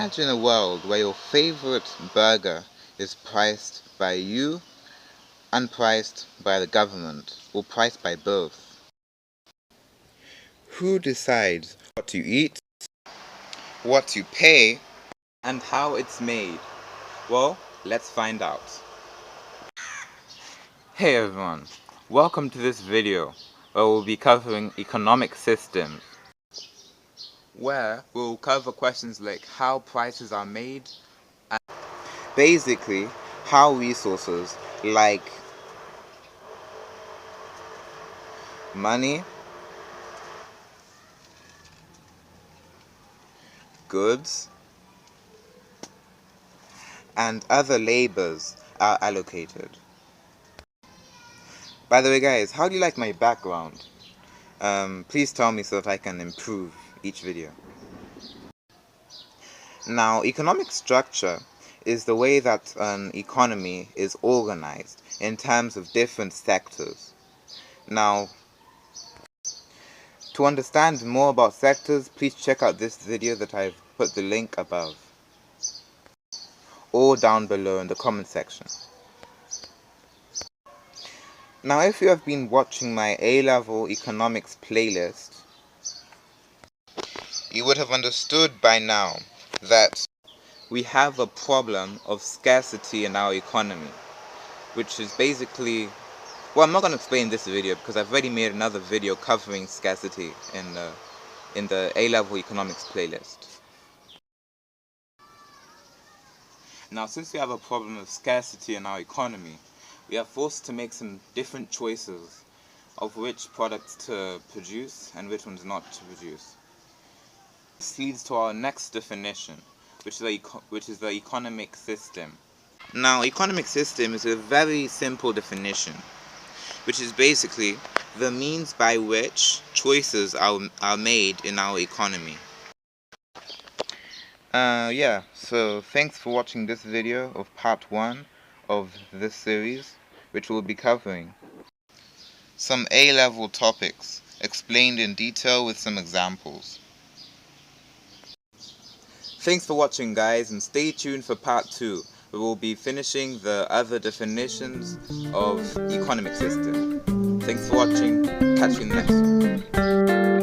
Imagine a world where your favorite burger is priced by you, unpriced by the government, or priced by both. Who decides what you eat, what you pay, and how it's made? Well, let's find out. Hey everyone, welcome to this video where we'll be covering economic systems, where we'll cover questions like how prices are made and basically how resources like money, goods, and other labors are allocated. By the way guys, how do you like my background? Please tell me so that I can improve each video. Now, economic structure is the way that an economy is organized in terms of different sectors. Now, to understand more about sectors, please check out this video that I've put the link above or down below in the comment section. Now, if you have been watching my A-level economics playlist, you would have understood by now that we have a problem of scarcity in our economy, which is basically, well, I'm not going to explain this video because I've already made another video covering scarcity in the A-level economics playlist. Now, since we have a problem of scarcity in our economy, we are forced to make some different choices of which products to produce and which ones not to produce. This leads to our next definition, which is the economic system. Now, economic system is a very simple definition, which is basically the means by which choices are made in our economy. Yeah, so thanks for watching this video of part 1 of this series, which will be covering some A-level topics explained in detail with some examples. Thanks for watching guys, and stay tuned for part 2. We will be finishing the other definitions of economic system. Thanks for watching, catch you in the next one.